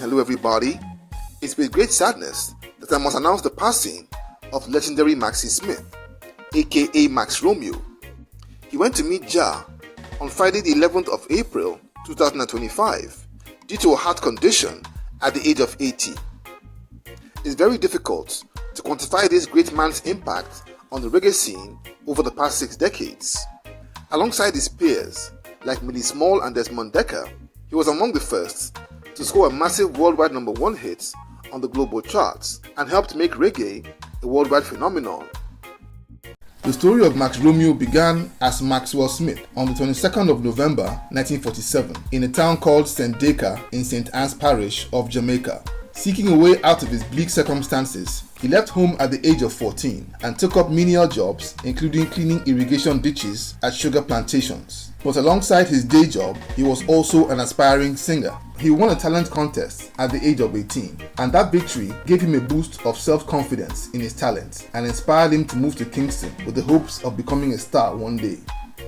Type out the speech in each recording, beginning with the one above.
Hello everybody. It's with great sadness that I must announce the passing of legendary Maxie Smith, aka Max Romeo. He went to meet Jah on Friday the 11th of April 2025 due to a heart condition at the age of 80. It's very difficult to quantify this great man's impact on the reggae scene over the past 6 decades. Alongside his peers like Millie Small and Desmond Dekker, he was among the first to score a massive worldwide #1 hit on the global charts and helped make reggae a worldwide phenomenon. The story of Max Romeo began as Maxwell Smith on the 22nd of November 1947 in a town called St. Dekker in St. Anne's Parish of Jamaica. Seeking a way out of his bleak circumstances, he left home at the age of 14 and took up menial jobs including cleaning irrigation ditches at sugar plantations. But alongside his day job, he was also an aspiring singer. He won a talent contest at the age of 18, and that victory gave him a boost of self-confidence in his talent and inspired him to move to Kingston with the hopes of becoming a star one day.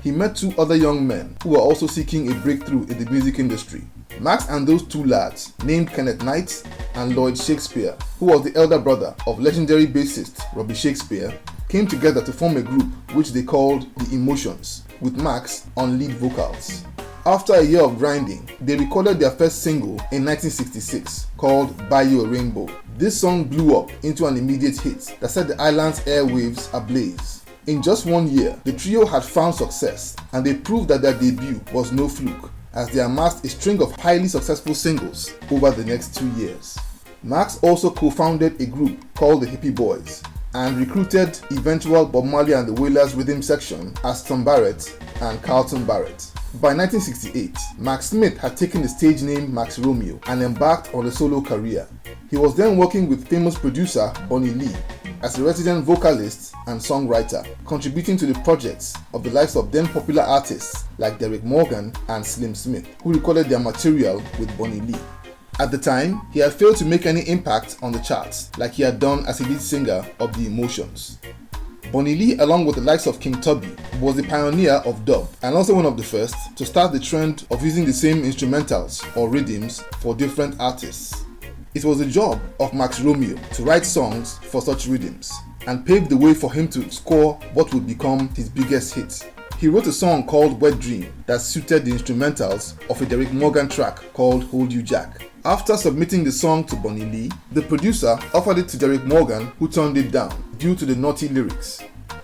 He met 2 other young men who were also seeking a breakthrough in the music industry. Max and those 2 lads, named Kenneth Knight and Lloyd Shakespeare, who was the elder brother of legendary bassist Robbie Shakespeare, came together to form a group which they called The Emotions, with Max on lead vocals. After a year of grinding, they recorded their first single in 1966 called Buy You a Rainbow. This song blew up into an immediate hit that set the island's airwaves ablaze. In just 1 year, the trio had found success, and they proved that their debut was no fluke, as they amassed a string of highly successful singles over the next 2 years. Max also co-founded a group called the Hippie Boys and recruited eventual Bob Marley and the Wailers rhythm section Aston Barrett and Carlton Barrett. By 1968, Max Smith had taken the stage name Max Romeo and embarked on a solo career. He was then working with famous producer Bonnie Lee as a resident vocalist and songwriter, contributing to the projects of the likes of then popular artists like Derrick Morgan and Slim Smith, who recorded their material with Bonnie Lee. At the time, he had failed to make any impact on the charts like he had done as a lead singer of The Emotions. Bonnie Lee, along with the likes of King Tubby, was the pioneer of dub and also one of the first to start the trend of using the same instrumentals or rhythms for different artists. It was the job of Max Romeo to write songs for such rhythms and paved the way for him to score what would become his biggest hit. He wrote a song called Wet Dream that suited the instrumentals of a Derrick Morgan track called Hold You Jack. After submitting the song to Bonnie Lee, the producer offered it to Derrick Morgan, who turned it down due to the naughty lyrics.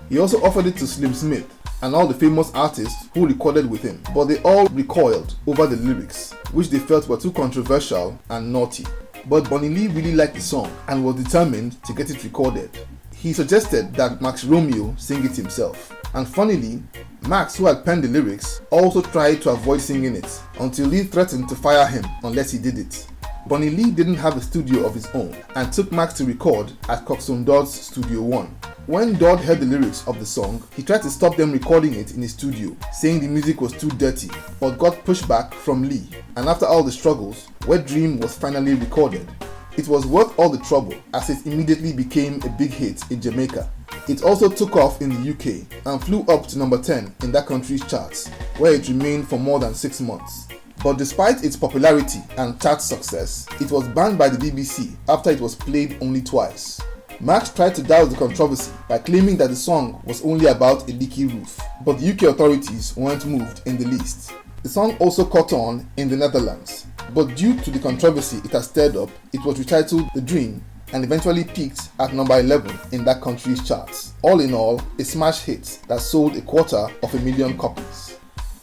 He also offered it to Slim Smith and all the famous artists who recorded with him, but they all recoiled over the lyrics, which they felt were too controversial and naughty. But Bonnie Lee really liked the song and was determined to get it recorded. He suggested that Max Romeo sing it himself. And funnily, Max, who had penned the lyrics, also tried to avoid singing it until Lee threatened to fire him unless he did it. Bonnie Lee didn't have a studio of his own and took Max to record at Coxsone Dodd's Studio 1. When Dodd heard the lyrics of the song, he tried to stop them recording it in his studio, saying the music was too dirty, but got pushback from Lee, and after all the struggles, Wet Dream was finally recorded. It was worth all the trouble as it immediately became a big hit in Jamaica. It also took off in the UK and flew up to number 10 in that country's charts, where it remained for more than 6 months. But despite its popularity and chart success, it was banned by the BBC after it was played only twice. Max tried to douse the controversy by claiming that the song was only about a leaky roof, but the UK authorities weren't moved in the least. The song also caught on in the Netherlands, but due to the controversy it has stirred up, it was retitled The Dream and eventually peaked at number 11 in that country's charts. All in all, a smash hit that sold 250,000 copies.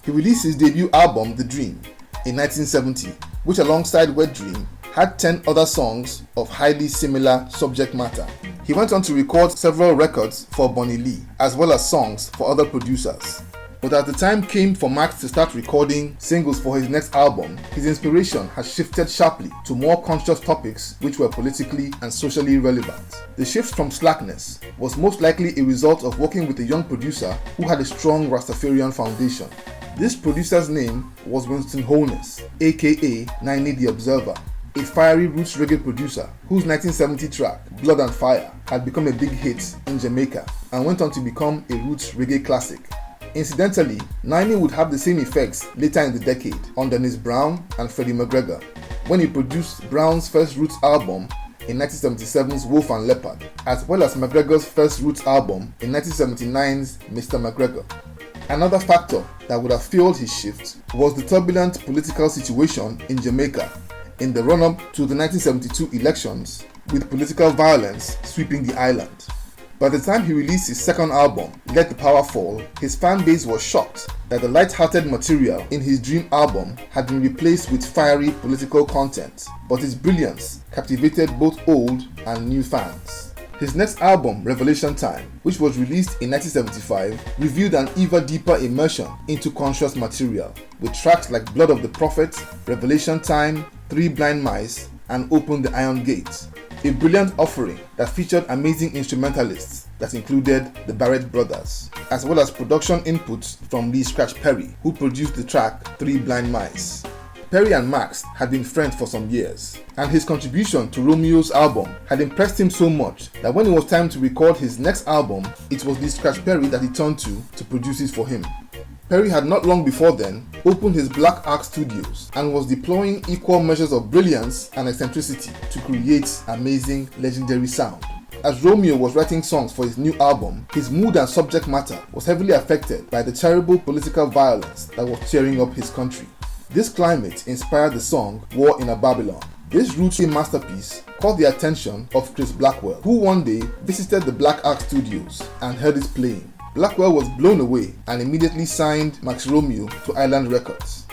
He released his debut album The Dream in 1970, which alongside Wet Dream had 10 other songs of highly similar subject matter. He went on to record several records for Bonnie Lee, as well as songs for other producers. But as the time came for Max to start recording singles for his next album, his inspiration has shifted sharply to more conscious topics which were politically and socially relevant. The shift from slackness was most likely a result of working with a young producer who had a strong Rastafarian foundation. This producer's name was Winston Holness, aka Nine the Observer, a fiery roots reggae producer whose 1970 track, Blood and Fire, had become a big hit in Jamaica and went on to become a roots reggae classic. Incidentally, Nine would have the same effects later in the decade on Dennis Brown and Freddie McGregor. when he produced Brown's first Roots album in 1977's Wolf and Leopard, as well as McGregor's first Roots album in 1979's Mr. McGregor. Another factor that would have fueled his shift was the turbulent political situation in Jamaica in the run-up to the 1972 elections, with political violence sweeping the island. By the time he released his second album, Let the Power Fall, his fan base was shocked that the light-hearted material in his Dream album had been replaced with fiery political content, but his brilliance captivated both old and new fans. His next album, Revelation Time, which was released in 1975, revealed an even deeper immersion into conscious material, with tracks like Blood of the Prophet, Revelation Time, Three Blind Mice, and Open the Iron Gate. A brilliant offering that featured amazing instrumentalists that included the Barrett Brothers, as well as production inputs from Lee Scratch Perry, who produced the track Three Blind Mice. Perry and Max had been friends for some years, and his contribution to Romeo's album had impressed him so much that when it was time to record his next album, it was Lee Scratch Perry that he turned to produce it for him. Perry had not long before then opened his Black Ark Studios and was deploying equal measures of brilliance and eccentricity to create amazing, legendary sound. As Romeo was writing songs for his new album, his mood and subject matter was heavily affected by the terrible political violence that was tearing up his country. This climate inspired the song War in a Babylon. This rootsy masterpiece caught the attention of Chris Blackwell, who one day visited the Black Ark Studios and heard it playing. Blackwell was blown away and immediately signed Max Romeo to Island Records.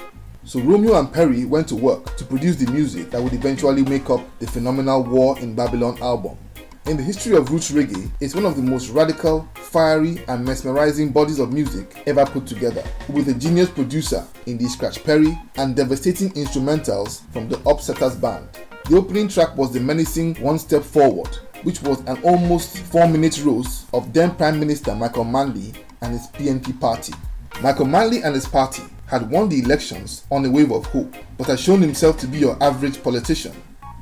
So Romeo and Perry went to work to produce the music that would eventually make up the phenomenal War in Babylon album. In the history of roots reggae, it's one of the most radical, fiery and mesmerizing bodies of music ever put together, with a genius producer in Lee Scratch Perry and devastating instrumentals from the Upsetters band. The opening track was the menacing One Step Forward, which was an almost 4-minute roast of then Prime Minister Michael Manley and his PNP party. Michael Manley and his party had won the elections on a wave of hope, but had shown himself to be your average politician.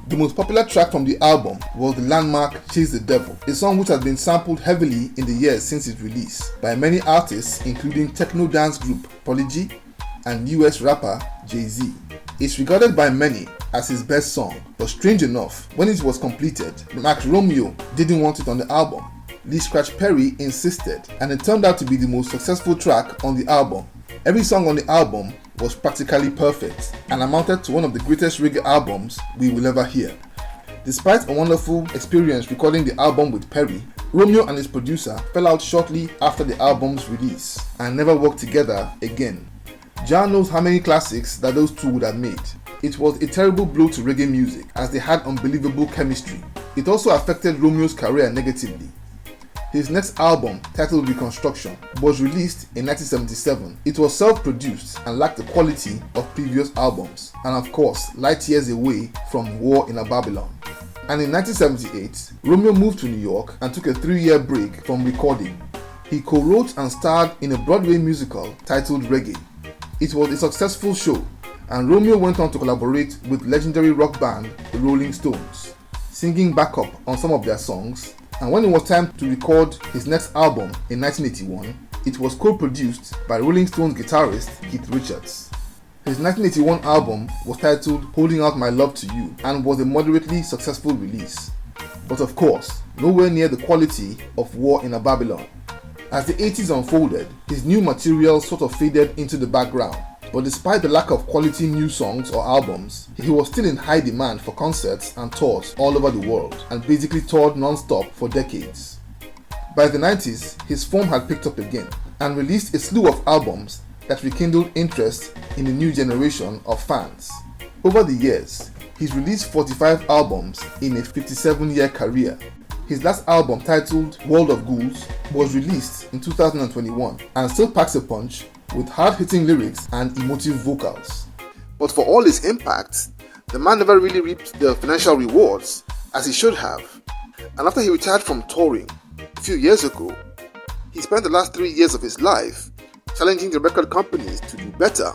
The most popular track from the album was the landmark Chase the Devil, a song which has been sampled heavily in the years since its release by many artists including techno dance group Prodigy and US rapper Jay-Z. It's regarded by many as his best song, but strange enough, when it was completed, Max Romeo didn't want it on the album. Lee Scratch Perry insisted, and it turned out to be the most successful track on the album. Every song on the album was practically perfect and amounted to one of the greatest reggae albums we will ever hear. Despite a wonderful experience recording the album with Perry, Romeo and his producer fell out shortly after the album's release and never worked together again. Jah knows how many classics that those two would have made. It was a terrible blow to reggae music as they had unbelievable chemistry. It also affected Romeo's career negatively. His next album, titled Reconstruction, was released in 1977. It was self-produced and lacked the quality of previous albums, and of course, light years away from War in a Babylon. And in 1978, Romeo moved to New York and took a 3-year break from recording. He co-wrote and starred in a Broadway musical titled Reggae. It was a successful show, and Romeo went on to collaborate with legendary rock band the Rolling Stones, singing backup on some of their songs. And when it was time to record his next album in 1981, it was co-produced by Rolling Stones guitarist Keith Richards. His 1981 album was titled Holding Out My Love to You and was a moderately successful release, but of course, nowhere near the quality of War in a Babylon. As the 80s unfolded, his new material sort of faded into the background, but despite the lack of quality new songs or albums, he was still in high demand for concerts and tours all over the world and basically toured non-stop for decades. By the 90s, his form had picked up again and released a slew of albums that rekindled interest in the new generation of fans. Over the years, he's released 45 albums in a 57-year career. His last album, titled World of Ghouls, was released in 2021 and still packs a punch with hard-hitting lyrics and emotive vocals. But for all his impact, the man never really reaped the financial rewards as he should have. And after he retired from touring a few years ago, he spent the last 3 years of his life challenging the record companies to do better.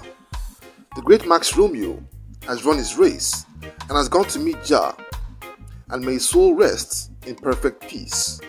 The great Max Romeo has run his race and has gone to meet Jah, and may his soul rest in perfect peace.